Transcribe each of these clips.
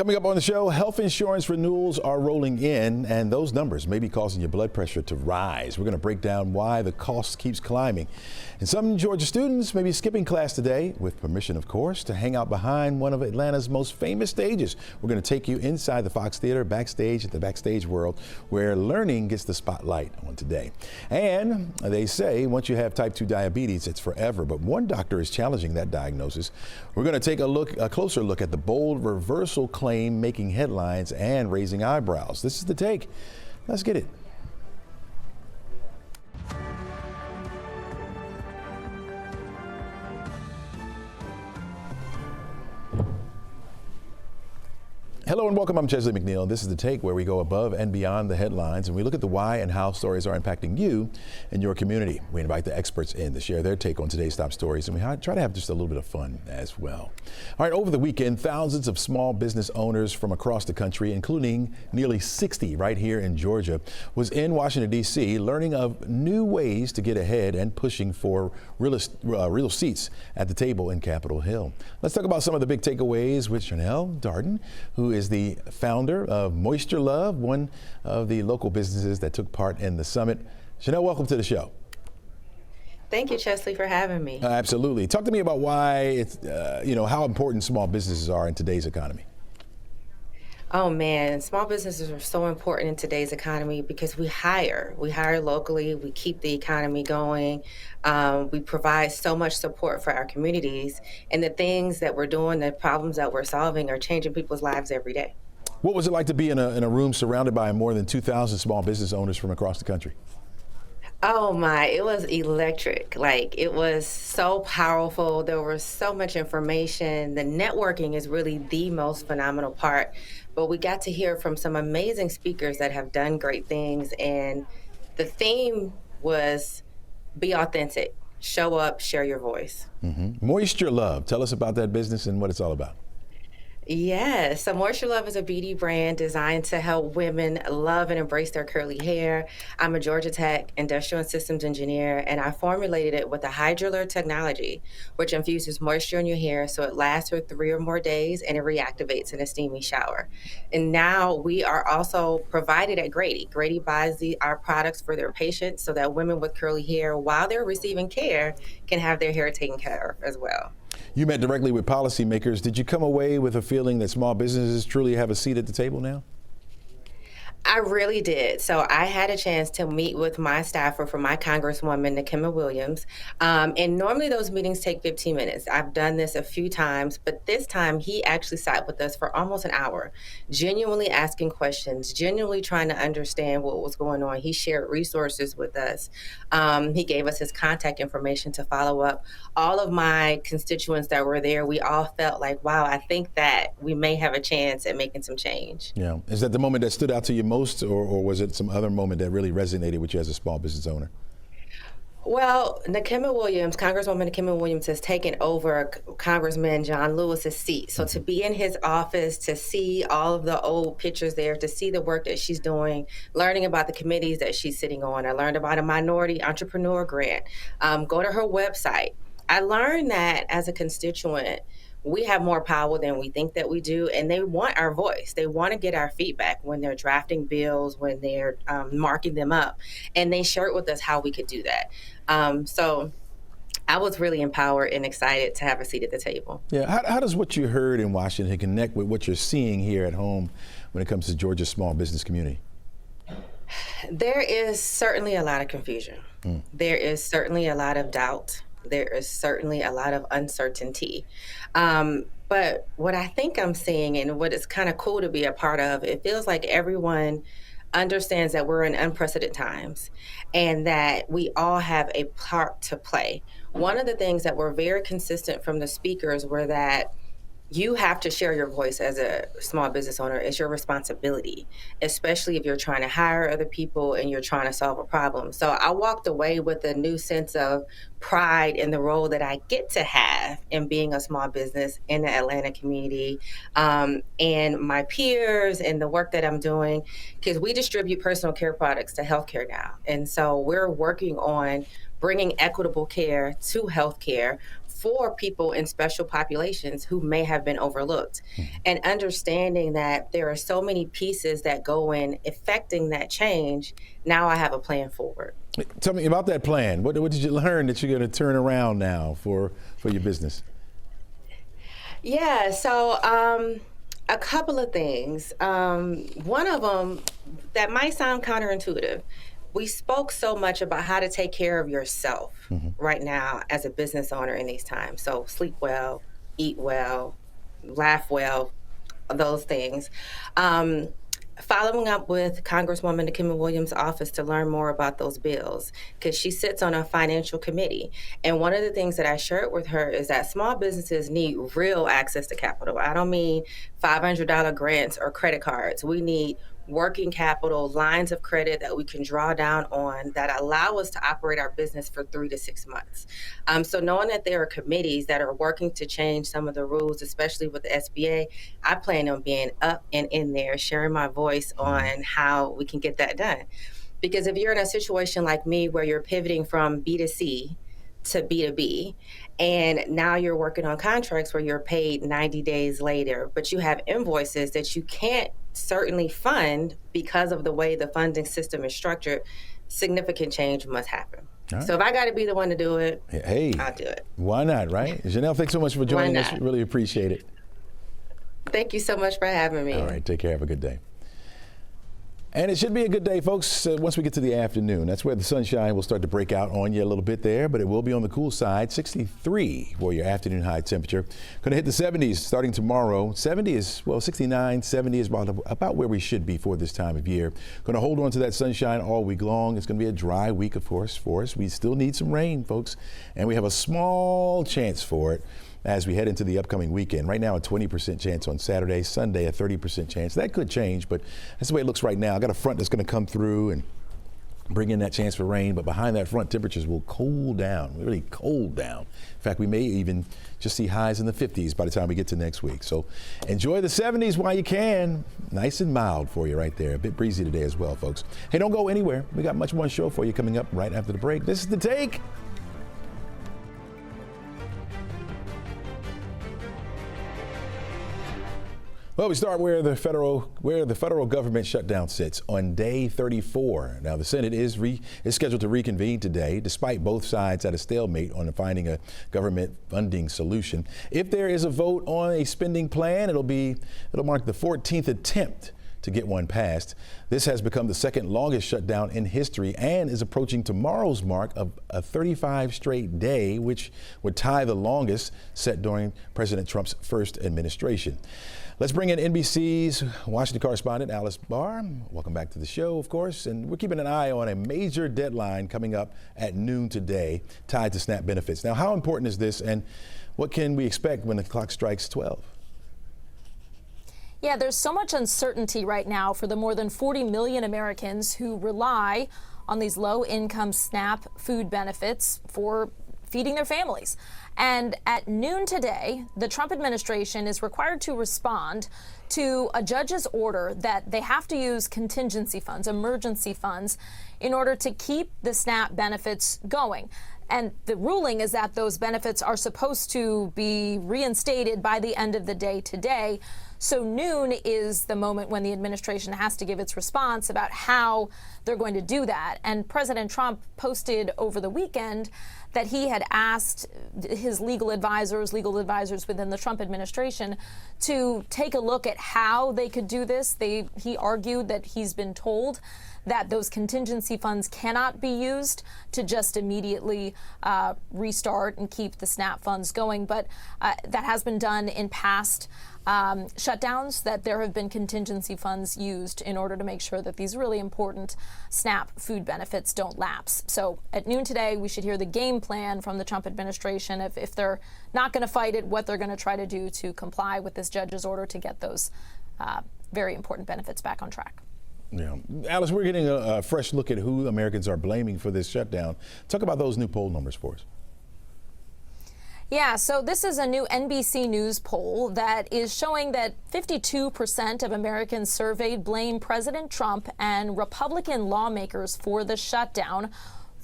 Coming up on the show, health insurance renewals are rolling in, and those numbers may be causing your blood pressure to rise. We're going to break down why the cost keeps climbing. And some Georgia students may be skipping class today, with permission, of course, to hang out behind one of Atlanta's most famous stages. We're going to take you inside the Fox Theater, backstage at the Backstage world, where learning gets the spotlight on today. And they say once you have type 2 diabetes, it's forever. But one doctor is challenging that diagnosis. We're going to take a closer look at the bold reversal claim making headlines and raising eyebrows. This is The Take. Let's get it. Hello and welcome. I'm Chesley McNeil. This is The Take, where we go above and beyond the headlines and we look at the why and how stories are impacting you and your community. We invite the experts in to share their take on today's top stories, and we try to have just a little bit of fun as well. All right, over the weekend, thousands of small business owners from across the country, including nearly 60 right here in Georgia, was in Washington, D.C., learning of new ways to get ahead and pushing for real seats at the table in Capitol Hill. Let's talk about some of the big takeaways with Chanel Darden, who is the founder of Moisture Love, one of the local businesses that took part in the summit. Chanel, welcome to the show. Thank you, Chesley, for having me. Absolutely. Talk to me about why it's, how important small businesses are in today's economy. Oh man, small businesses are so important in today's economy because we hire locally, we keep the economy going, we provide so much support for our communities, and the things that we're doing, the problems that we're solving are changing people's lives every day. What was it like to be in a room surrounded by more than 2,000 small business owners from across the country? Oh my, it was electric. Like, it was so powerful. There was so much information. The networking is really the most phenomenal part. But we got to hear from some amazing speakers that have done great things. And the theme was be authentic, show up, share your voice. Mm-hmm. Moisture Love. Tell us about that business and what it's all about. Yes, so Moisture Love is a beauty brand designed to help women love and embrace their curly hair. I'm a Georgia Tech industrial and systems engineer, and I formulated it with a hydrolyr technology, which infuses moisture in your hair so it lasts for 3 or more days and it reactivates in a steamy shower. And now we are also provided at Grady. Grady buys our products for their patients so that women with curly hair, while they're receiving care, can have their hair taken care of as well. You met directly with policymakers. Did you come away with a feeling that small businesses truly have a seat at the table now? I really did. So I had a chance to meet with my staffer for my Congresswoman, Nikema Williams. And normally those meetings take 15 minutes. I've done this a few times, but this time he actually sat with us for almost an hour, genuinely asking questions, genuinely trying to understand what was going on. He shared resources with us. He gave us his contact information to follow up. All of my constituents that were there, we all felt like, wow, I think that we may have a chance at making some change. Yeah. Is that the moment that stood out to you most, or was it some other moment that really resonated with you as a small business owner? Well, Congresswoman Nikema Williams has taken over Congressman John Lewis's seat. So to be in his office, to see all of the old pictures there, to see the work that she's doing, learning about the committees that she's sitting on. I learned about a minority entrepreneur grant. Go to her website. I learned that as a constituent, we have more power than we think that we do, and they want our voice. They want to get our feedback when they're drafting bills, when they're marking them up, and they shared with us how we could do that. So I was really empowered and excited to have a seat at the table. Yeah, how does what you heard in Washington connect with what you're seeing here at home when it comes to Georgia's small business community? There is certainly a lot of confusion. There is certainly a lot of doubt. There is certainly a lot of uncertainty. But what I think I'm seeing, and what is kind of cool to be a part of, it feels like everyone understands that we're in unprecedented times and that we all have a part to play. One of the things that were very consistent from the speakers were that you have to share your voice as a small business owner. It's your responsibility, especially if you're trying to hire other people and you're trying to solve a problem. So I walked away with a new sense of pride in the role that I get to have in being a small business in the Atlanta community, and my peers and the work that I'm doing, because we distribute personal care products to healthcare now. And so we're working on bringing equitable care to healthcare for people in special populations who may have been overlooked. And understanding that there are so many pieces that go in affecting that change, now I have a plan forward. Tell me about that plan. What did you learn that you're going to turn around now for your business? Yeah, so a couple of things. One of them that might sound counterintuitive. We spoke so much about how to take care of yourself right now as a business owner in these times. So sleep well, eat well, laugh well, those things. Following up with Congresswoman Kim Williams' office to learn more about those bills, because she sits on a financial committee. And one of the things that I shared with her is that small businesses need real access to capital. I don't mean $500 grants or credit cards. We need working capital, lines of credit that we can draw down on that allow us to operate our business for 3 to 6 months. So knowing that there are committees that are working to change some of the rules, especially with the SBA, I plan on being up and in there, sharing my voice on how we can get that done. Because if you're in a situation like me where you're pivoting from B2C to B2B, and now you're working on contracts where you're paid 90 days later, but you have invoices that you can't certainly fund because of the way the funding system is structured, significant change must happen. Right. So if I got to be the one to do it, hey, I'll do it. Why not, right? Janelle, thanks so much for joining us. Really appreciate it. Thank you so much for having me. All right, take care. Have a good day. And it should be a good day, folks, once we get to the afternoon. That's where the sunshine will start to break out on you a little bit there, but it will be on the cool side. 63 for your afternoon high temperature. Going to hit the 70s starting tomorrow. 70 is, well, 69, 70 is about where we should be for this time of year. Going to hold on to that sunshine all week long. It's going to be a dry week, of course, for us. We still need some rain, folks, and we have a small chance for it as we head into the upcoming weekend. Right now, a 20% chance on Saturday, Sunday, a 30% chance. That could change, but that's the way it looks right now. I got a front that's going to come through and bring in that chance for rain, but behind that front, temperatures will cool down, really cold down. In fact, we may even just see highs in the 50s by the time we get to next week. So enjoy the 70s while you can. Nice and mild for you right there. A bit breezy today as well, folks. Hey, don't go anywhere. We got much more show for you coming up right after the break. This is The Take. Well, we start where the federal government shutdown sits on day 34. Now, the Senate is scheduled to reconvene today, despite both sides at a stalemate on finding a government funding solution. If there is a vote on a spending plan, it'll mark the 14th attempt to get one passed. This has become the second longest shutdown in history and is approaching tomorrow's mark of a 35 straight day, which would tie the longest set during President Trump's first administration. Let's bring in NBC's Washington correspondent, Alice Barr. Welcome back to the show, of course. And we're keeping an eye on a major deadline coming up at noon today tied to SNAP benefits. Now, how important is this, and what can we expect when the clock strikes 12? Yeah, there's so much uncertainty right now for the more than 40 million Americans who rely on these low-income SNAP food benefits for feeding their families. And at noon today, the Trump administration is required to respond to a judge's order that they have to use contingency funds, emergency funds, in order to keep the SNAP benefits going. And the ruling is that those benefits are supposed to be reinstated by the end of the day today. So noon is the moment when the administration has to give its response about how they're going to do that. And President Trump posted over the weekend that he had asked his legal advisors within the Trump administration to take a look at how they could do this. He argued that he's been told that those contingency funds cannot be used to just immediately restart and keep the SNAP funds going. But that has been done in past shutdowns, that there have been contingency funds used in order to make sure that these really important SNAP food benefits don't lapse. So at noon today, we should hear the game plan from the Trump administration if they're not going to fight it, what they're going to try to do to comply with this judge's order to get those very important benefits back on track. Yeah. Alice, we're getting a fresh look at who Americans are blaming for this shutdown. Talk about those new poll numbers for us. Yeah, so this is a new NBC News poll that is showing that 52% of Americans surveyed blame President Trump and Republican lawmakers for the shutdown.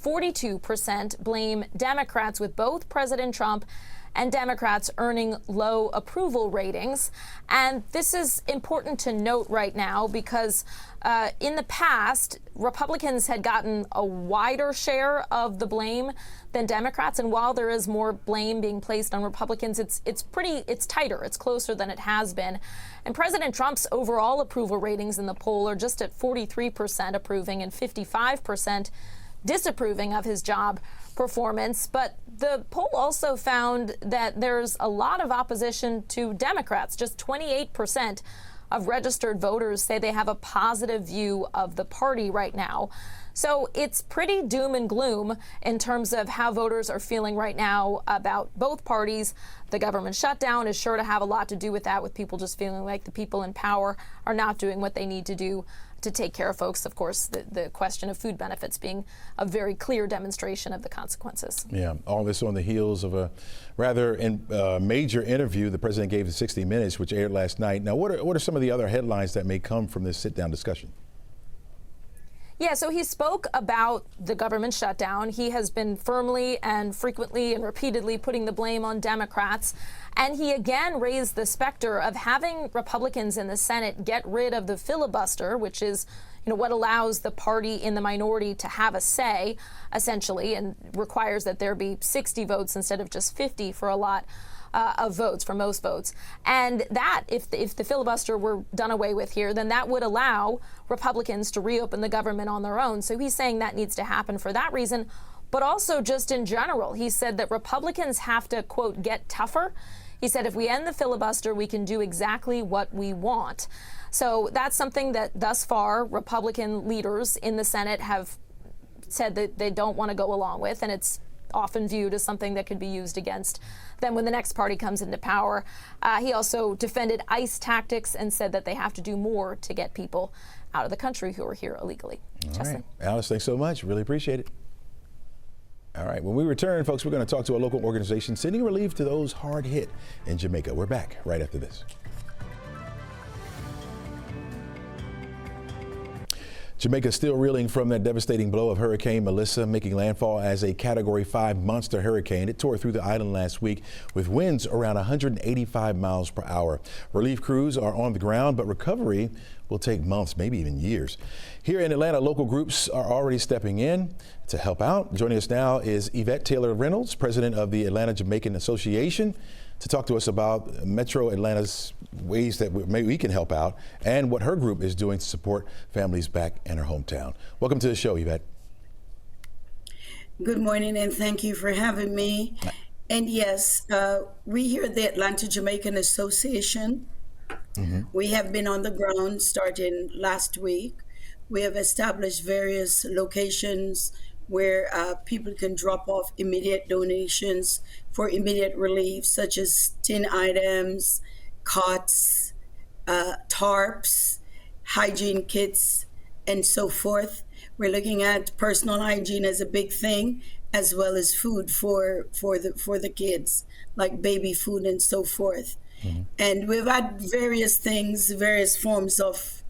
42% blame Democrats, with both President Trump and Democrats earning low approval ratings. And this is important to note right now because in the past, Republicans had gotten a wider share of the blame than Democrats. And while there is more blame being placed on Republicans, it's tighter. It's closer than it has been. And President Trump's overall approval ratings in the poll are just at 43% approving and 55% disapproving of his job performance. But the poll also found that there's a lot of opposition to Democrats. Just 28% of registered voters say they have a positive view of the party right now. So it's pretty doom and gloom in terms of how voters are feeling right now about both parties. The government shutdown is sure to have a lot to do with that, with people just feeling like the people in power are not doing what they need to do to take care of folks. Of course, the question of food benefits being a very clear demonstration of the consequences. Yeah, all this on the heels of a rather major interview the president gave to 60 Minutes, which aired last night. Now, what are some of the other headlines that may come from this sit-down discussion? Yeah, so he spoke about the government shutdown. He has been firmly and frequently and repeatedly putting the blame on Democrats. And he again raised the specter of having Republicans in the Senate get rid of the filibuster, which is, what allows the party in the minority to have a say, essentially, and requires that there be 60 votes instead of just 50 for a lot of votes, for most votes. And that, if the filibuster were done away with here, then that would allow Republicans to reopen the government on their own. So he's saying that needs to happen for that reason, but also just in general. He said that Republicans have to, quote, get tougher. He said if we end the filibuster, we can do exactly what we want. So that's something that thus far Republican leaders in the Senate have said that they don't want to go along with, and it's often viewed as something that could be used against them when the next party comes into power. He also defended ICE tactics and said that they have to do more to get people out of the country who are here illegally. All right. Alice, thanks so much. Really appreciate it. All right. When we return, folks, we're going to talk to a local organization sending relief to those hard hit in Jamaica. We're back right after this. Jamaica still reeling from that devastating blow of Hurricane Melissa, making landfall as a Category 5 monster hurricane. It tore through the island last week with winds around 185 miles per hour. Relief crews are on the ground, but recovery will take months, maybe even years. Here in Atlanta, local groups are already stepping in to help out. Joining us now is Yvette Taylor Reynolds, president of the Atlanta Jamaican Association, to talk to us about Metro Atlanta's ways that maybe we can help out and what her group is doing to support families back in her hometown. Welcome to the show, Yvette. Good morning, and thank you for having me. And yes, we here at the Atlanta Jamaican Association, we have been on the ground starting last week. We have established various locations where people can drop off immediate donations for immediate relief, such as tin items, cots, tarps, hygiene kits, and so forth. We're looking at personal hygiene as a big thing, as well as food for the kids, like baby food and so forth. And we've had various things, various forms of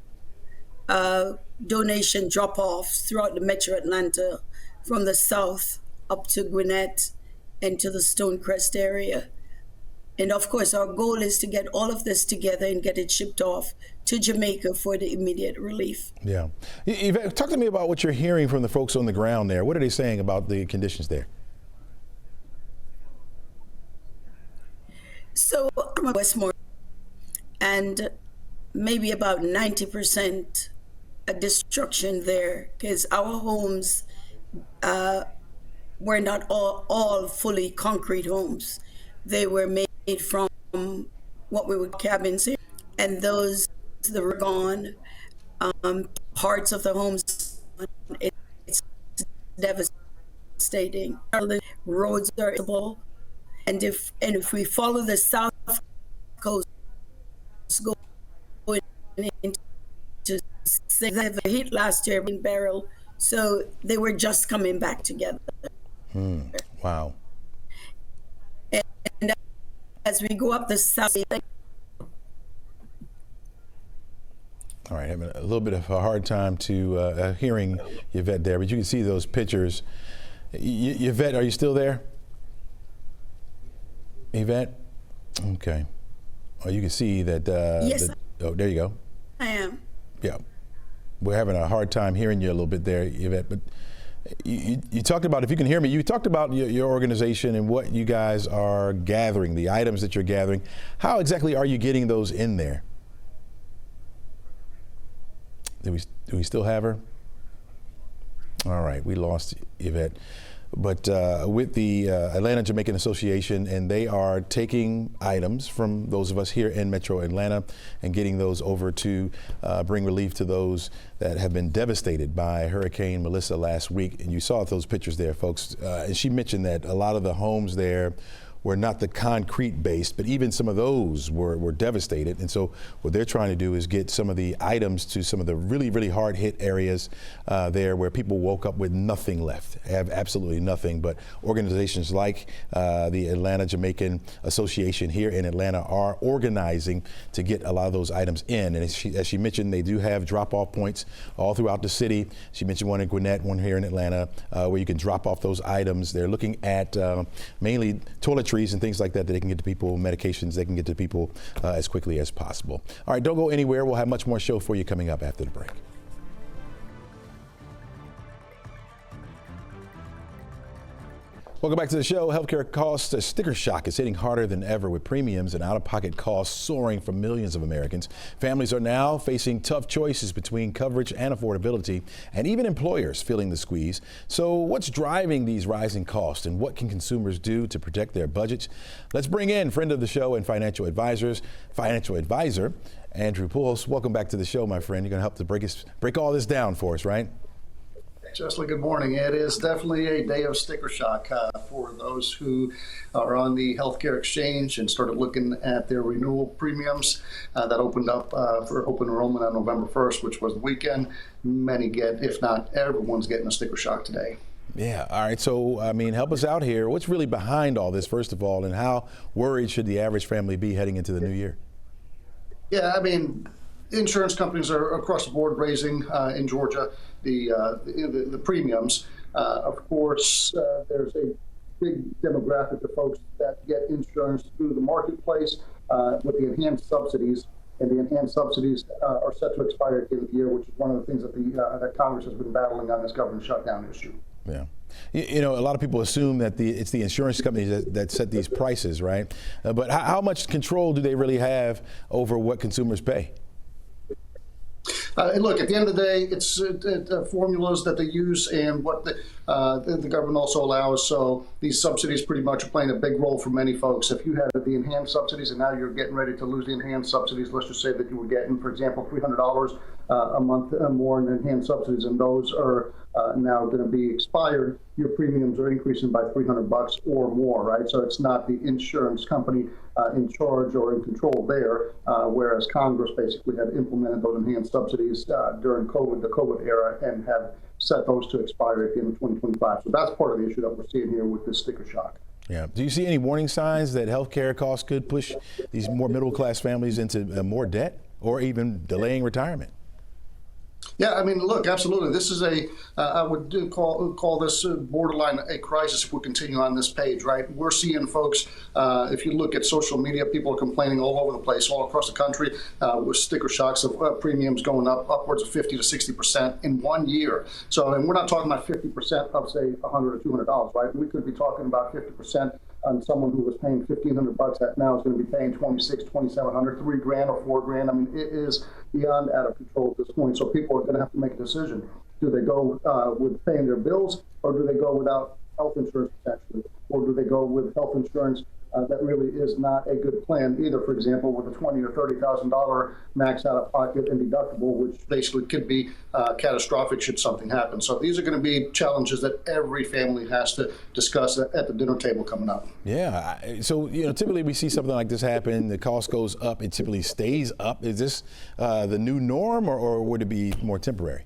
donation drop-offs throughout the Metro Atlanta, from the south up to Gwinnett and to the Stonecrest area. And of course, our goal is to get all of this together and get it shipped off to Jamaica for the immediate relief. Yeah. Yvette, talk to me about what you're hearing from the folks on the ground there. What are they saying about the conditions there? So I'm Westmore, and maybe about 90% destruction there, because our homes were not all fully concrete homes. They were made from what we would cabins here, and those that were gone. Parts of the homes, it's devastating. Roads are impossible, and if we follow the south coast going into the heat last year in Beryl, so they were just coming back together. Wow. And as we go up the south. All right, having a little bit of a hard time to hearing Yvette there, but you can see those pictures. Yvette, are you still there? Yvette? Okay. Oh, you can see that. Yes. Oh, there you go. I am. Yeah. We're having a hard time hearing you a little bit there, Yvette, but you talked about, if you can hear me, you talked about your organization and what you guys are gathering, the items that you're gathering. How exactly are you getting those in there? Do we still have her? All right, we lost Yvette. But with the Atlanta Jamaican Association, and they are taking items from those of us here in Metro Atlanta and getting those over to bring relief to those that have been devastated by Hurricane Melissa last week. And you saw those pictures there, folks. And she mentioned that a lot of the homes there were not the concrete based, but even some of those were devastated. And so what they're trying to do is get some of the items to some of the really, really hard hit areas there where people woke up with nothing left, have absolutely nothing. But organizations like the Atlanta Jamaican Association here in Atlanta are organizing to get a lot of those items in. And as she mentioned, they do have drop-off points all throughout the city. She mentioned one in Gwinnett, one here in Atlanta, where you can drop off those items. They're looking at mainly toiletries and things like that they can get to people, medications they can get to people as quickly as possible. All right, don't go anywhere. We'll have much more show for you coming up after the break. Welcome back to the show. Healthcare costs, sticker shock is hitting harder than ever with premiums and out-of-pocket costs soaring for millions of Americans. Families are now facing tough choices between coverage and affordability, and even employers feeling the squeeze. So what's driving these rising costs, and what can consumers do to protect their budgets? Let's bring in friend of the show and financial advisor, Andrew Pulse. Welcome back to the show, my friend. You're going to help to break all this down for us, right? Chesley, good morning. It is definitely a day of sticker shock for those who are on the healthcare exchange and started looking at their renewal premiums that opened up for open enrollment on November 1st, which was the weekend. Many get, if not everyone's getting a sticker shock today. Yeah. All right. So, I mean, help us out here. What's really behind all this, first of all, and how worried should the average family be heading into the new year? Yeah, I mean, insurance companies are across the board raising in Georgia the premiums. Of course, there's a big demographic of folks that get insurance through the marketplace with the enhanced subsidies, and the enhanced subsidies are set to expire at the end of the year, which is one of the things that that Congress has been battling on this government shutdown issue. Yeah. You know, a lot of people assume that it's the insurance companies that set these prices, right? But how much control do they really have over what consumers pay? Look, at the end of the day, it's formulas that they use and what the government also allows. So these subsidies pretty much are playing a big role for many folks. If you had the enhanced subsidies and now you're getting ready to lose the enhanced subsidies, let's just say that you were getting, for example, $300 a month more in enhanced subsidies, and those are now going to be expired, your premiums are increasing by $300 or more, right? So it's not the insurance company in charge or in control there, whereas Congress basically had implemented those enhanced subsidies during the COVID era, and have set those to expire at the end of 2025. So that's part of the issue that we're seeing here with this sticker shock. Yeah. Do you see any warning signs that healthcare costs could push these more middle-class families into more debt or even delaying retirement? Yeah, I mean, look, absolutely. This is I would call this borderline a crisis if we continue on this page, right? We're seeing folks, if you look at social media, people are complaining all over the place, all across the country, with sticker shocks of premiums going up upwards of 50 to 60% in 1 year. So, and we're not talking about 50% of, say, $100 or $200, right? We could be talking about 50% on someone who was paying $1,500 that now is going to be paying $2,600, $2,700, $3,000 or $4,000. I mean, it is beyond out of control at this point. So people are going to have to make a decision. Do they go with paying their bills, or do they go without health insurance protection, or do they go with health insurance that really is not a good plan either? For example, with a $20,000 or $30,000 max out of pocket and deductible, which basically could be catastrophic should something happen. So these are going to be challenges that every family has to discuss at the dinner table coming up. Yeah. So, you know, typically we see something like this happen. The cost goes up. It typically stays up. Is this the new norm, or would it be more temporary?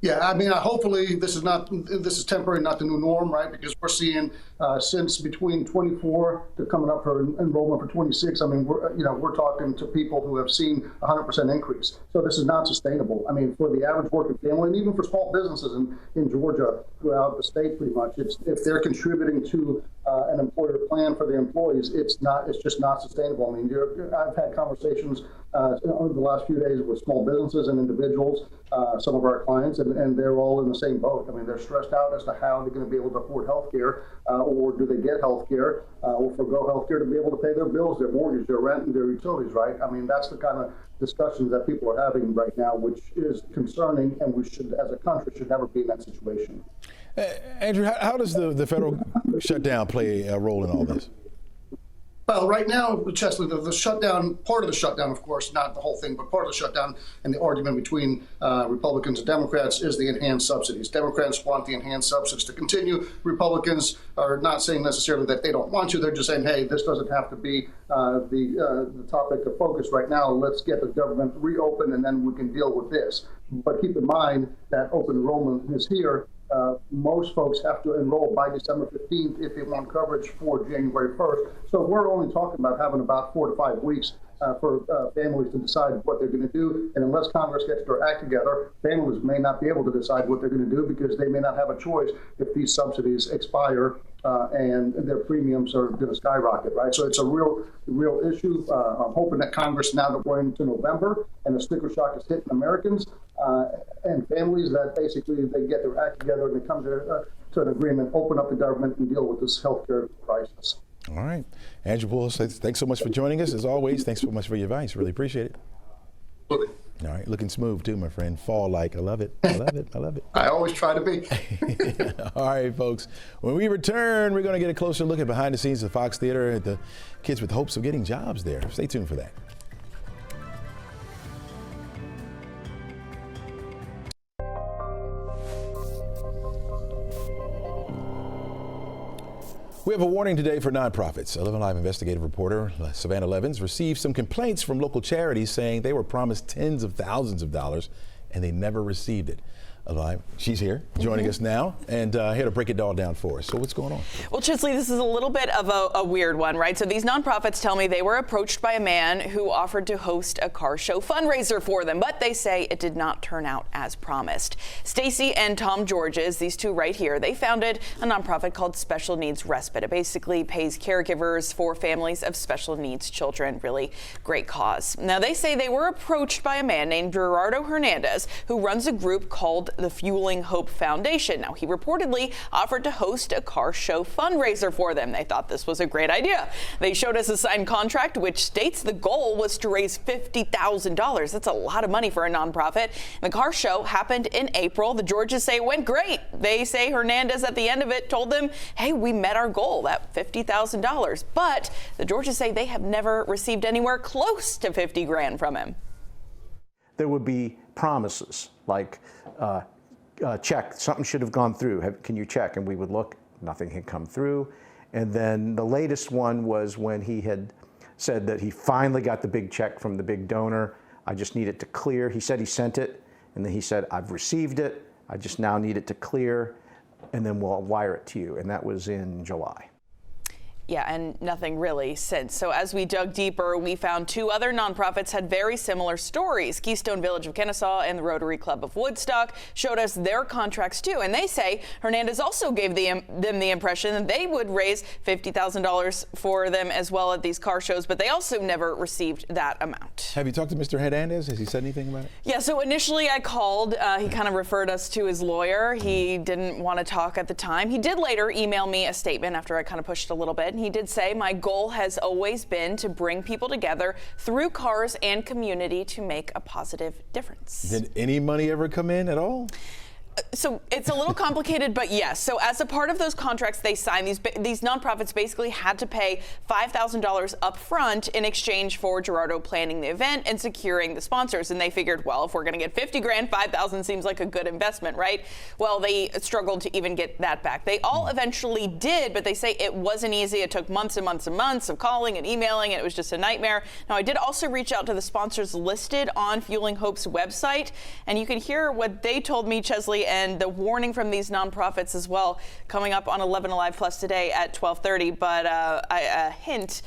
Yeah, I mean, hopefully this is temporary, not the new norm, right? Because we're seeing since between 24 to coming up for enrollment for 26. I mean, we're talking to people who have seen 100% increase. So this is not sustainable. I mean, for the average working family, and even for small businesses in Georgia, throughout the state, pretty much, if they're contributing to an employer plan for their employees, it's just not sustainable. I mean, I've had conversations over the last few days with small businesses and individuals, some of our clients, and they're all in the same boat. I mean, they're stressed out as to how they're going to be able to afford health care, or do they get health care, or forego health care to be able to pay their bills, their mortgage, their rent, and their utilities, right? I mean, that's the kind of discussions that people are having right now, which is concerning, and we should, as a country, should never be in that situation. Andrew, how does the federal shutdown play a role in all this? Well, right now, Chesley, the shutdown, part of the shutdown, of course, not the whole thing, but part of the shutdown and the argument between Republicans and Democrats is the enhanced subsidies. Democrats want the enhanced subsidies to continue. Republicans are not saying necessarily that they don't want to. They're just saying, hey, this doesn't have to be the topic of focus right now. Let's get the government reopened and then we can deal with this. But keep in mind that open enrollment is here. Most folks have to enroll by December 15th if they want coverage for January 1st. So we're only talking about having about 4 to 5 weeks for families to decide what they're going to do. And unless Congress gets their act together, families may not be able to decide what they're going to do because they may not have a choice if these subsidies expire and their premiums are going to skyrocket, right? So it's a real issue. I'm hoping that Congress, now that we're into November and the sticker shock is hitting Americans and families, that basically they get their act together and they come to an agreement, open up the government and deal with this healthcare crisis. All right. Andrew Bullis, thanks so much for joining us. As always, thanks so much for your advice. Really appreciate it. Okay. All right. Looking smooth, too, my friend. Fall-like. I love it. I love it. I love it. I always try to be. All right, folks. When we return, we're going to get a closer look at behind the scenes of Fox Theater at the kids with hopes of getting jobs there. Stay tuned for that. We have a warning today for nonprofits. 11Alive investigative reporter Savannah Levins received some complaints from local charities saying they were promised tens of thousands of dollars and they never received it. Alive, she's here joining us now and here to break it all down for us. So what's going on? Well, Chisley, this is a little bit of a weird one, right? So these nonprofits tell me they were approached by a man who offered to host a car show fundraiser for them, but they say it did not turn out as promised. Stacy and Tom Georges, these two right here, they founded a nonprofit called Special Needs Respite. It basically pays caregivers for families of special needs children. Really great cause. Now, they say they were approached by a man named Gerardo Hernandez, who runs a group called the Fueling Hope Foundation. Now, he reportedly offered to host a car show fundraiser for them. They thought this was a great idea. They showed us a signed contract which states the goal was to raise $50,000. That's a lot of money for a nonprofit. The car show happened in April. The Georges say it went great. They say Hernandez at the end of it told them, hey, we met our goal, that $50,000. But the Georges say they have never received anywhere close to 50 grand from him. There would be promises like, check, something should have gone through. Can you check? And we would look, nothing had come through. And then the latest one was when he had said that he finally got the big check from the big donor. I just need it to clear. He said he sent it, and then he said, I've received it. I just now need it to clear, and then we'll wire it to you. And that was in July. Yeah, and nothing really since. So as we dug deeper, we found two other nonprofits had very similar stories. Keystone Village of Kennesaw and the Rotary Club of Woodstock showed us their contracts too. And they say Hernandez also gave them the impression that they would raise $50,000 for them as well at these car shows, but they also never received that amount. Have you talked to Mr. Hernandez? Has he said anything about it? Yeah, so initially I called. He kind of referred us to his lawyer. He didn't want to talk at the time. He did later email me a statement after I kind of pushed a little bit. And he did say, my goal has always been to bring people together through cars and community to make a positive difference. Did any money ever come in at all? So it's a little complicated, but yes. So as a part of those contracts they signed, these nonprofits basically had to pay $5,000 up front in exchange for Gerardo planning the event and securing the sponsors. And they figured, well, if we're going to get 50 grand, 5,000 seems like a good investment, right? Well, they struggled to even get that back. They all eventually did, but they say it wasn't easy. It took months and months and months of calling and emailing, and it was just a nightmare. Now, I did also reach out to the sponsors listed on Fueling Hope's website, and you can hear what they told me, Chesley, and the warning from these nonprofits as well, coming up on 11Alive Plus today at 12:30. But a hint,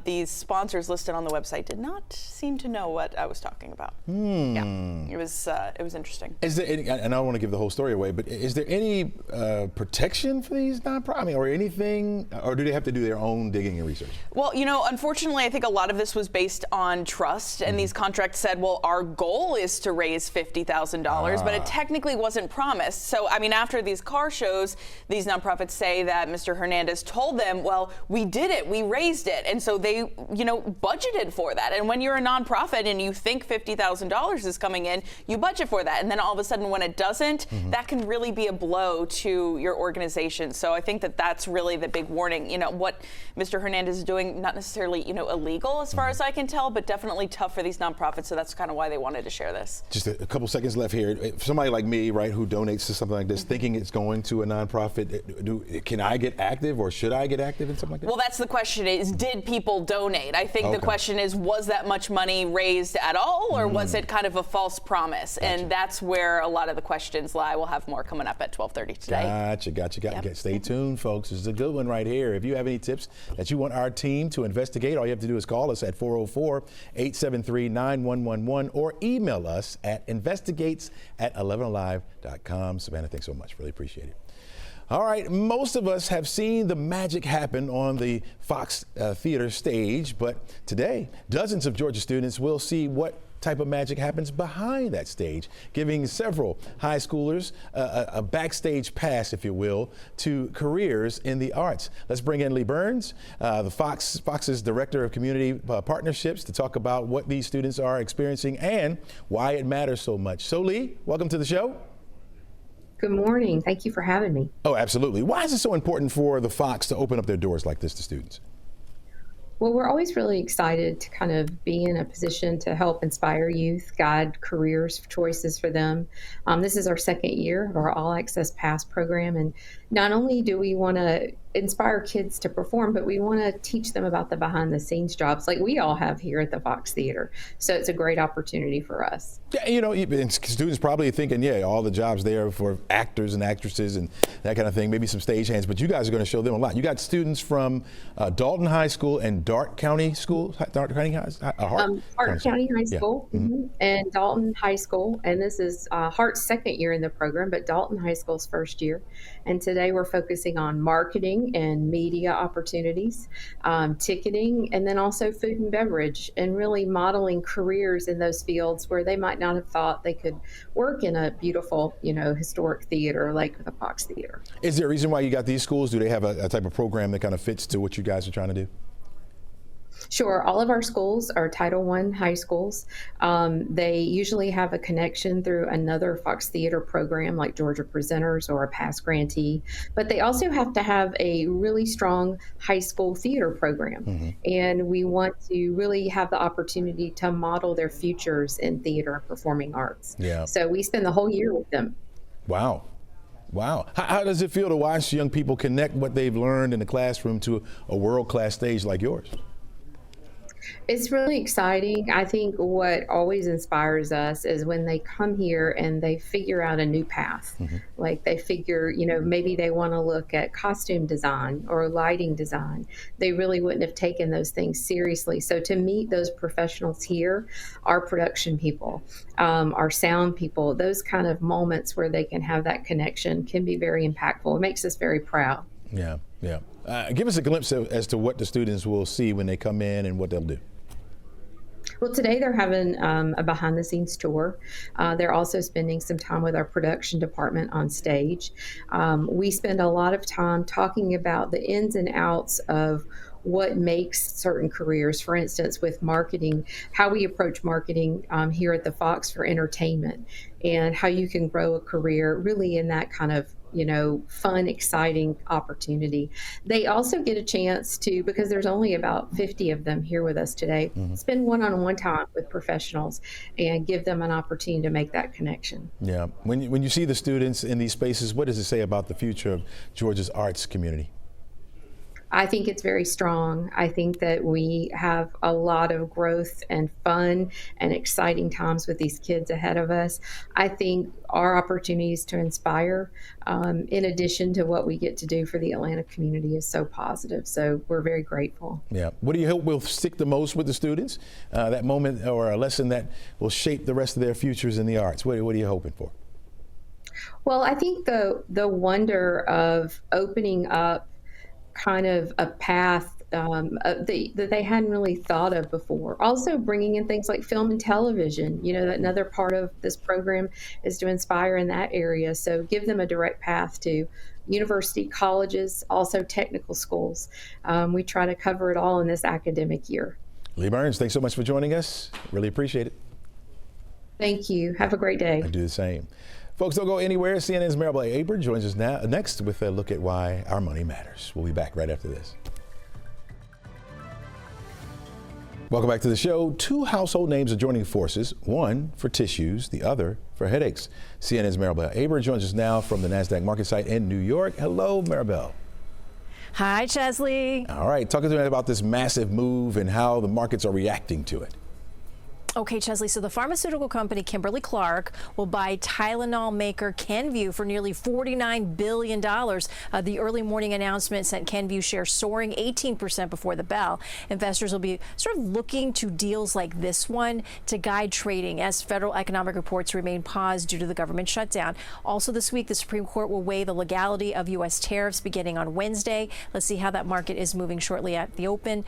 these sponsors listed on the website did not seem to know what I was talking about. Yeah, it was interesting. Is there any, and I don't want to give the whole story away, but is there any protection for these nonprofits, I mean, or anything, or do they have to do their own digging and research? Well, you know, unfortunately, I think a lot of this was based on trust, and these contracts said, well, our goal is to raise $50,000, but it technically wasn't promised. So, I mean, after these car shows, these nonprofits say that Mr. Hernandez told them, well, we did it, we raised it. And so they, you know, budgeted for that. And when you're a nonprofit and you think $50,000 is coming in, you budget for that. And then all of a sudden when it doesn't, that can really be a blow to your organization. So I think that that's really the big warning. You know, what Mr. Hernandez is doing, not necessarily, you know, illegal as far as I can tell, but definitely tough for these nonprofits. So that's kind of why they wanted to share this. Just a couple seconds left here. If somebody like me, right, who donates to something like this, thinking it's going to a nonprofit, can I get active, or should I get active in something like that? Well, that's the question is, did people donate? I think the question is, was that much money raised at all, or was it kind of a false promise? Gotcha. And that's where a lot of the questions lie. We'll have more coming up at 12:30 today. Gotcha. Yep. Stay tuned, folks. This is a good one right here. If you have any tips that you want our team to investigate, all you have to do is call us at 404-873-9111 or email us at investigates@11alive.com. Savannah, thanks so much. Really appreciate it. All right, most of us have seen the magic happen on the Fox Theater stage, but today, dozens of Georgia students will see what type of magic happens behind that stage, giving several high schoolers a backstage pass, if you will, to careers in the arts. Let's bring in Lee Burns, the Fox's Director of Community Partnerships, to talk about what these students are experiencing and why it matters so much. So Lee, welcome to the show. Good morning. Thank you for having me. Oh, absolutely. Why is it so important for the Fox to open up their doors like this to students? Well, we're always really excited to kind of be in a position to help inspire youth, guide careers, choices for them. This is our second year of our All Access Pass program. And not only do we want to inspire kids to perform, but we want to teach them about the behind the scenes jobs like we all have here at the Fox Theater. So it's a great opportunity for us. Yeah, you know, students probably thinking, yeah, all the jobs there for actors and actresses and that kind of thing, maybe some stagehands, but you guys are going to show them a lot. You got students from Dalton High School and Hart County High School, Hart County High School, and Dalton High School. And this is Hart's second year in the program, but Dalton High School's first year. And today we're focusing on marketing and media opportunities, ticketing, and then also food and beverage, and really modeling careers in those fields where they might not have thought they could work in a beautiful, you know, historic theater like the Fox Theater. Is there a reason why you got these schools? Do they have a type of program that kind of fits to what you guys are trying to do? Sure. All of our schools are Title I high schools. They usually have a connection through another Fox Theater program like Georgia Presenters or a past grantee, but they also have to have a really strong high school theater program. And we want to really have the opportunity to model their futures in theater and performing arts. Yeah. So we spend the whole year with them. Wow. How does it feel to watch young people connect what they've learned in the classroom to a world-class stage like yours? It's really exciting. I think what always inspires us is when they come here and they figure out a new path. Like they figure, you know, maybe they want to look at costume design or lighting design. They really wouldn't have taken those things seriously. So to meet those professionals here, our production people, our sound people, those kind of moments where they can have that connection can be very impactful. It makes us very proud. Yeah. Give us a glimpse as to what the students will see when they come in and what they'll do. Well, today they're having a behind the scenes tour. They're also spending some time with our production department on stage. We spend a lot of time talking about the ins and outs of what makes certain careers. For instance, with marketing, how we approach marketing here at the Fox for entertainment, and how you can grow a career really in that kind of fun, exciting opportunity. They also get a chance to, because there's only about 50 of them here with us today, spend one-on-one time with professionals and give them an opportunity to make that connection. Yeah. When you see the students in these spaces, what does it say about the future of Georgia's arts community? I think it's very strong. I think that we have a lot of growth and fun and exciting times with these kids ahead of us. I think our opportunities to inspire, in addition to what we get to do for the Atlanta community, is so positive. So we're very grateful. Yeah. What do you hope will stick the most with the students? That moment or a lesson that will shape the rest of their futures in the arts? What are you hoping for? Well, I think the wonder of opening up kind of a path that they hadn't really thought of before. Also bringing in things like film and television, that another part of this program is to inspire in that area. So give them a direct path to university, colleges, also technical schools. We try to cover it all in this academic year. Lee Burns, thanks so much for joining us. Really appreciate it. Thank you. Have a great day. I do the same. Folks, don't go anywhere. CNN's Maribel Aber joins us next with a look at why our money matters. We'll be back right after this. Welcome back to the show. Two household names are joining forces, one for tissues, the other for headaches. CNN's Maribel Aber joins us now from the NASDAQ market site in New York. Hello, Maribel. Hi, Chesley. All right, talk to me about this massive move and how the markets are reacting to it. Okay, Chesley, so the pharmaceutical company Kimberly-Clark will buy Tylenol maker Kenvue for nearly $49 billion. The early morning announcement sent Kenvue shares soaring 18% before the bell. Investors will be sort of looking to deals like this one to guide trading as federal economic reports remain paused due to the government shutdown. Also this week, the Supreme Court will weigh the legality of U.S. tariffs beginning on Wednesday. Let's see how that market is moving shortly at the open.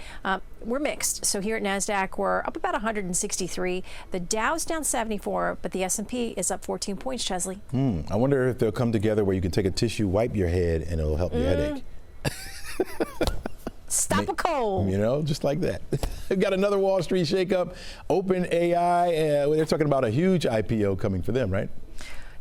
We're mixed. So here at NASDAQ, we're up about 163. The Dow's down 74, but the S&P is up 14 points, Chesley. I wonder if they'll come together where you can take a tissue, wipe your head, and it'll help your headache. Stop a cold. Just like that. We've got another Wall Street shakeup. 11AI, they're talking about a huge IPO coming for them, right?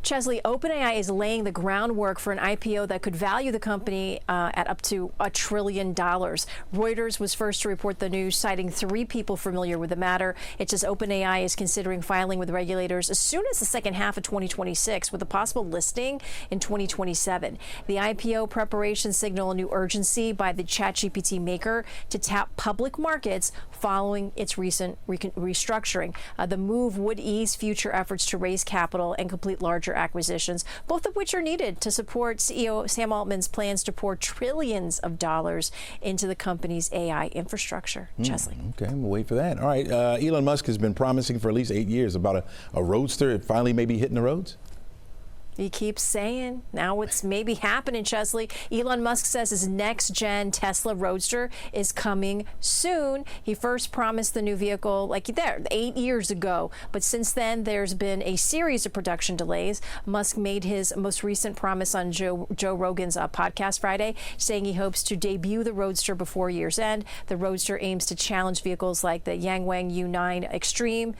Chesley, OpenAI is laying the groundwork for an IPO that could value the company at up to $1 trillion. Reuters was first to report the news, citing 3 people familiar with the matter. It says OpenAI is considering filing with regulators as soon as the second half of 2026, with a possible listing in 2027. The IPO preparations signal a new urgency by the ChatGPT maker to tap public markets following its recent restructuring. The move would ease future efforts to raise capital and complete larger acquisitions, both of which are needed to support CEO Sam Altman's plans to pour trillions of dollars into the company's AI infrastructure. Chesley. Okay, we'll wait for that. All right, Elon Musk has been promising for at least 8 years about a roadster. It finally may be hitting the roads. He keeps saying now it's maybe happening, Chesley. Elon Musk says his next-gen Tesla Roadster is coming soon. He first promised the new vehicle 8 years ago, but since then there's been a series of production delays. Musk made his most recent promise on Joe Rogan's podcast Friday, saying he hopes to debut the Roadster before year's end. The Roadster aims to challenge vehicles like the Yangwang U9 Extreme,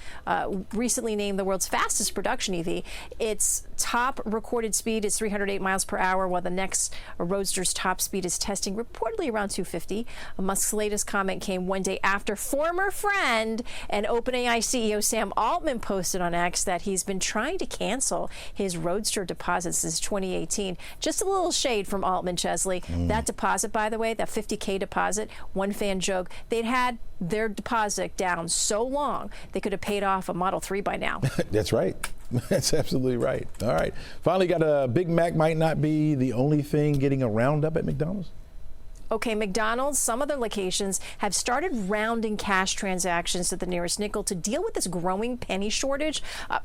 recently named the world's fastest production EV. Its top recorded speed is 308 miles per hour, while the next Roadster's top speed is testing reportedly around 250. Musk's latest comment came one day after former friend and OpenAI CEO Sam Altman posted on X that he's been trying to cancel his Roadster deposit since 2018. Just a little shade from Altman, Chesley. That deposit, by the way, that $50K deposit, one fan joked, they'd had their deposit down so long they could have paid off a Model 3 by now. That's right. That's absolutely right. All right. Finally got a Big Mac might not be the only thing getting a roundup at McDonald's. Okay, McDonald's, some other locations have started rounding cash transactions to the nearest nickel to deal with this growing penny shortage.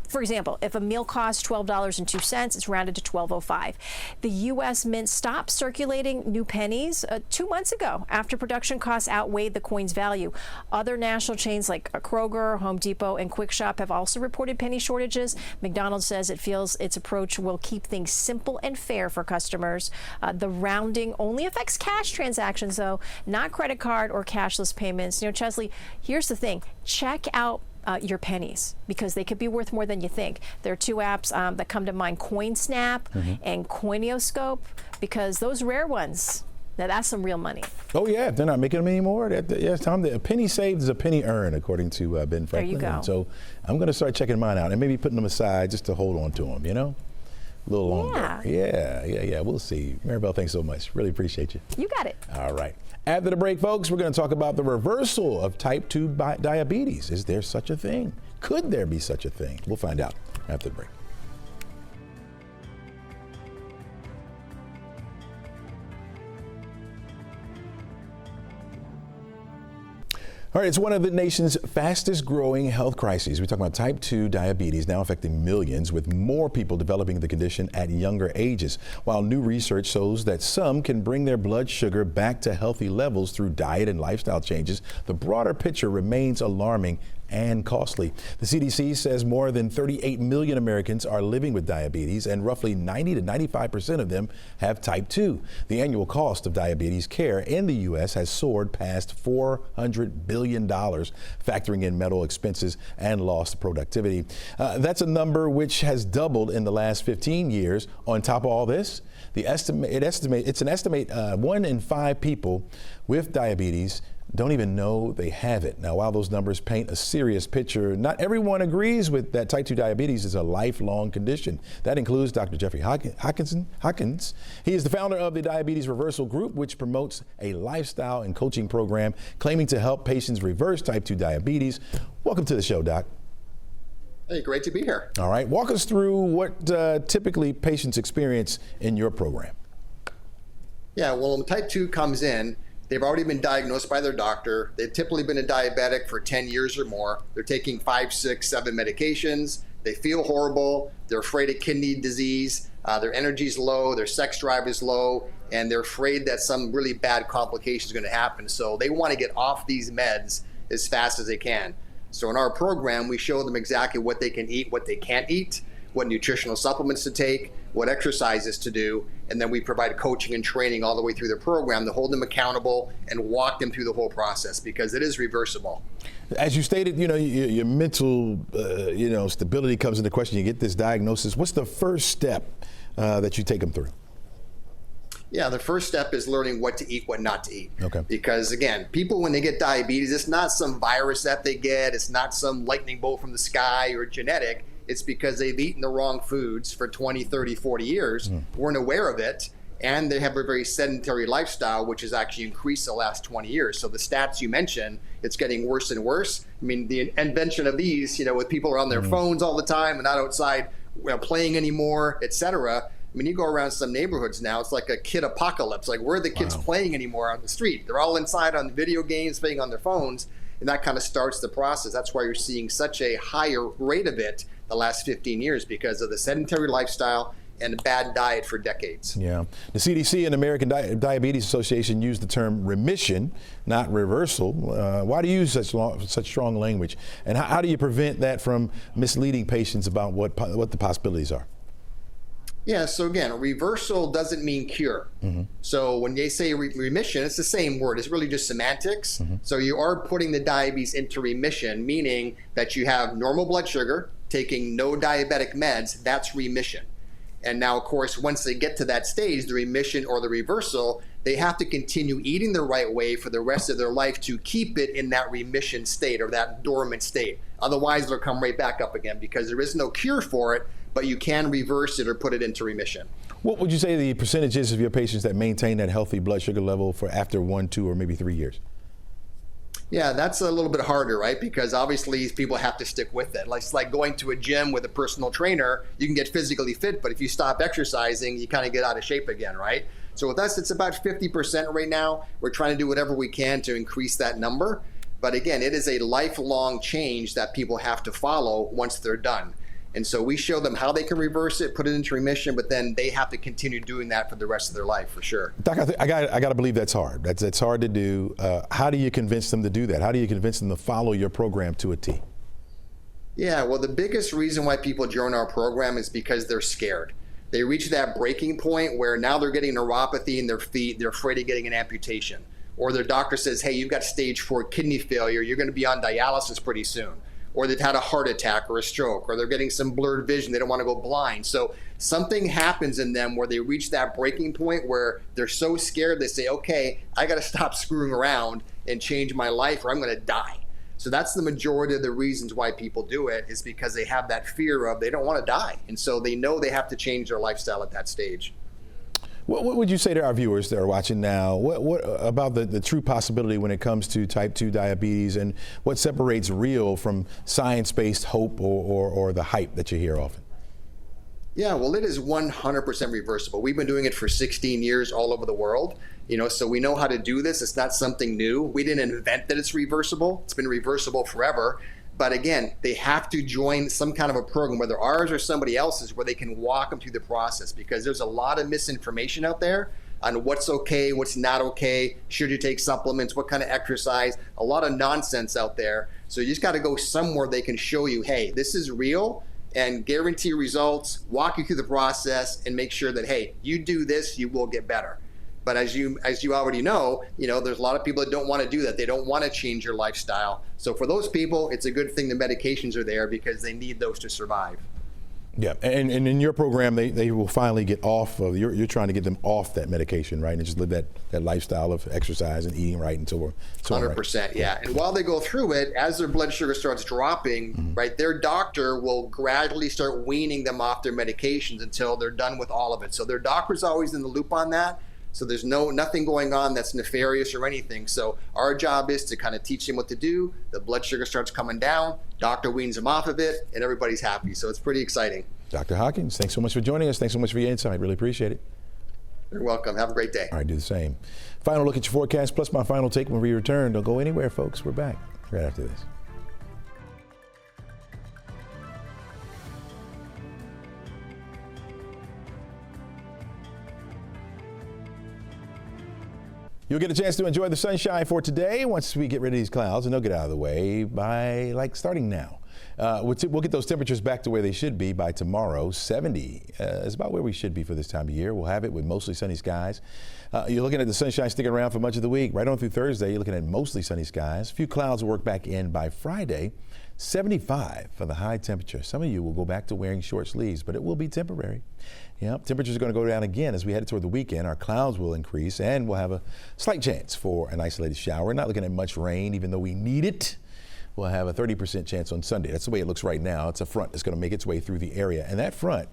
For example, if a meal costs $12.02, it's rounded to $12.05. The U.S. Mint stopped circulating new pennies 2 months ago after production costs outweighed the coin's value. Other national chains like Kroger, Home Depot, and Quick Shop have also reported penny shortages. McDonald's says it feels its approach will keep things simple and fair for customers. The rounding only affects cash transactions transactions, though, not credit card or cashless payments. You know, Chesley, here's the thing. Check out your pennies, because they could be worth more than you think. There are two apps that come to mind, CoinSnap and Coinioscope, because those rare ones, now that's some real money. Oh yeah, if they're not making them anymore, it's time. A penny saved is a penny earned, according to Ben Franklin. There you go. And so I'm going to start checking mine out and maybe putting them aside just to hold on to them, you know? A little longer. Yeah. We'll see. Maribel, thanks so much. Really appreciate you. You got it. All right. After the break, folks, we're going to talk about the reversal of type 2 diabetes. Is there such a thing? Could there be such a thing? We'll find out after the break. All right, it's one of the nation's fastest growing health crises. We're talking about type 2 diabetes, now affecting millions, with more people developing the condition at younger ages. While new research shows that some can bring their blood sugar back to healthy levels through diet and lifestyle changes, the broader picture remains alarming and costly. The CDC says more than 38 million Americans are living with diabetes, and roughly 90 to 95% of them have type 2. The annual cost of diabetes care in the U.S. has soared past $400 billion, factoring in medical expenses and lost productivity. That's a number which has doubled in the last 15 years. On top of all this, it's an estimate 1 in 5 people with diabetes don't even know they have it. Now, while those numbers paint a serious picture, not everyone agrees with that type 2 diabetes is a lifelong condition. That includes Dr. Jeffrey Hawkins. He is the founder of the Diabetes Reversal Group, which promotes a lifestyle and coaching program claiming to help patients reverse type 2 diabetes. Welcome to the show, Doc. Hey, great to be here. All right, walk us through what typically patients experience in your program. Yeah, well, when type 2 comes in, they've already been diagnosed by their doctor. They've typically been a diabetic for 10 years or more. They're taking 5, 6, 7 medications. They feel horrible. They're afraid of kidney disease. Their energy's low. Their sex drive is low. And they're afraid that some really bad complication is going to happen. So they want to get off these meds as fast as they can. So in our program, we show them exactly what they can eat, what they can't eat, what nutritional supplements to take, what exercises to do, and then we provide coaching and training all the way through the program to hold them accountable and walk them through the whole process, because it is reversible. As you stated, your mental, stability comes into question. You get this diagnosis. What's the first step that you take them through? Yeah, the first step is learning what to eat, what not to eat. Okay. Because again, people, when they get diabetes, it's not some virus that they get. It's not some lightning bolt from the sky or genetic. It's because they've eaten the wrong foods for 20, 30, 40 years, weren't aware of it, and they have a very sedentary lifestyle, which has actually increased the last 20 years. So the stats you mentioned, it's getting worse and worse. I mean, the invention of these, with people are on their phones all the time and not outside playing anymore, et cetera. I mean, you go around some neighborhoods now, it's like a kid apocalypse. Like, where are the kids playing anymore on the street? They're all inside on video games, playing on their phones, and that kind of starts the process. That's why you're seeing such a higher rate of it the last 15 years, because of the sedentary lifestyle and a bad diet for decades. Yeah. The CDC and American Diabetes Association use the term remission, not reversal. Why do you use such strong language? And how do you prevent that from misleading patients about what the possibilities are? Yeah, so again, reversal doesn't mean cure. So when they say remission, it's the same word. It's really just semantics. So you are putting the diabetes into remission, meaning that you have normal blood sugar, taking no diabetic meds. That's remission. And now, of course, once they get to that stage, the remission or the reversal, they have to continue eating the right way for the rest of their life to keep it in that remission state or that dormant state. Otherwise, it'll come right back up again, because there is no cure for it, but you can reverse it or put it into remission. What would you say the percentages of your patients that maintain that healthy blood sugar level for after 1, 2, or maybe 3 years? Yeah, that's a little bit harder, right? Because obviously people have to stick with it. It's like going to a gym with a personal trainer. You can get physically fit, but if you stop exercising, you kind of get out of shape again, right? So with us, it's about 50% right now. We're trying to do whatever we can to increase that number. But again, it is a lifelong change that people have to follow once they're done. And so we show them how they can reverse it, put it into remission, but then they have to continue doing that for the rest of their life, for sure. Doc, I got to believe that's hard. That's hard to do. How do you convince them to do that? How do you convince them to follow your program to a T? Yeah, well, the biggest reason why people join our program is because they're scared. They reach that breaking point where now they're getting neuropathy in their feet. They're afraid of getting an amputation. Or their doctor says, hey, you've got stage 4 kidney failure. You're going to be on dialysis pretty soon. Or they've had a heart attack or a stroke, or they're getting some blurred vision. They don't want to go blind. So something happens in them where they reach that breaking point where they're so scared they say, okay, I got to stop screwing around and change my life or I'm going to die. So that's the majority of the reasons why people do it, is because they have that fear of they don't want to die. And so they know they have to change their lifestyle at that stage. What would you say to our viewers that are watching now? What about the true possibility when it comes to type 2 diabetes, and what separates real from science-based hope or the hype that you hear often? Yeah, well, it is 100% reversible. We've been doing it for 16 years all over the world, so we know how to do this. It's not something new. We didn't invent that it's reversible. It's been reversible forever. But again, they have to join some kind of a program, whether ours or somebody else's, where they can walk them through the process, because there's a lot of misinformation out there on what's okay, what's not okay, should you take supplements, what kind of exercise, a lot of nonsense out there. So you just got to go somewhere they can show you, hey, this is real, and guarantee results, walk you through the process, and make sure that, hey, you do this, you will get better. But as you already know, there's a lot of people that don't want to do that. They don't want to change your lifestyle. So for those people, it's a good thing the medications are there, because they need those to survive. Yeah, and in your program, they will finally get off of, you're trying to get them off that medication, right? And just live that lifestyle of exercise and eating right until we're 100%, right. Yeah. And while they go through it, as their blood sugar starts dropping, right, their doctor will gradually start weaning them off their medications until they're done with all of it. So their doctor's always in the loop on that. So there's nothing going on that's nefarious or anything. So our job is to kind of teach them what to do. The blood sugar starts coming down, doctor weans them off of it, and everybody's happy. So it's pretty exciting. Dr. Hawkins, thanks so much for joining us. Thanks so much for your insight. Really appreciate it. You're welcome. Have a great day. All right, do the same. Final look at your forecast plus my final take when we return. Don't go anywhere, folks. We're back right after this. You'll get a chance to enjoy the sunshine for today once we get rid of these clouds, and they'll get out of the way by starting now. We'll get those temperatures back to where they should be by tomorrow. 70 is about where we should be for this time of year. We'll have it with mostly sunny skies. You're looking at the sunshine sticking around for much of the week. Right on through Thursday, you're looking at mostly sunny skies. A few clouds will work back in by Friday. 75 for the high temperature. Some of you will go back to wearing short sleeves, but it will be temporary. Yeah, temperatures are going to go down again as we head toward the weekend. Our clouds will increase, and we'll have a slight chance for an isolated shower. We're not looking at much rain, even though we need it. We'll have a 30% chance on Sunday. That's the way it looks right now. It's a front that's going to make its way through the area, and that front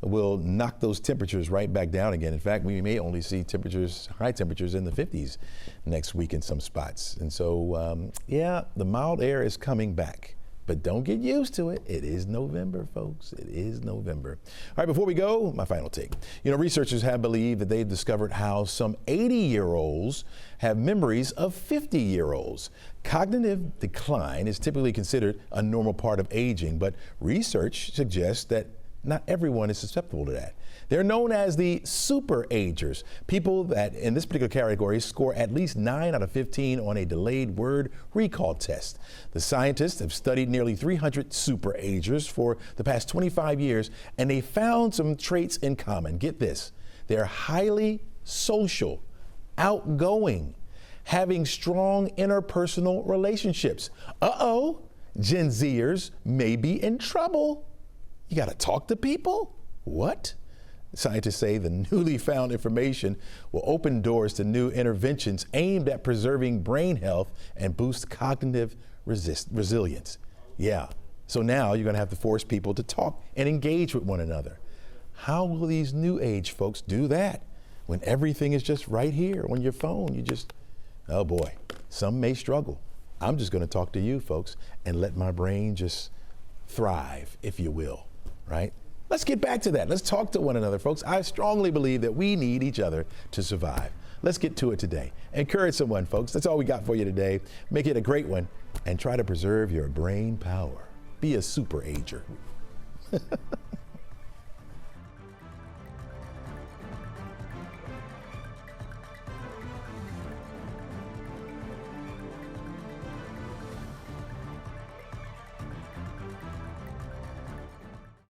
will knock those temperatures right back down again. In fact, we may only see high temperatures in the 50s next week in some spots. And so, yeah, the mild air is coming back. But don't get used to it. It is November, folks. It is November. All right, before we go, my final take. Researchers have believed that they've discovered how some 80-year-olds have memories of 50-year-olds. Cognitive decline is typically considered a normal part of aging, but research suggests that not everyone is susceptible to that. They're known as the super agers, people that in this particular category score at least 9 out of 15 on a delayed word recall test. The scientists have studied nearly 300 super agers for the past 25 years, and they found some traits in common. Get this, they're highly social, outgoing, having strong interpersonal relationships. Gen Zers may be in trouble. You got to talk to people? What? Scientists say the newly found information will open doors to new interventions aimed at preserving brain health and boost cognitive resilience. Yeah, so now you're going to have to force people to talk and engage with one another. How will these new age folks do that when everything is just right here on your phone? Oh boy, some may struggle. I'm just going to talk to you folks and let my brain just thrive, if you will, right? Let's get back to that. Let's talk to one another, folks. I strongly believe that we need each other to survive. Let's get to it today. Encourage someone, folks. That's all we got for you today. Make it a great one and try to preserve your brain power. Be a super ager.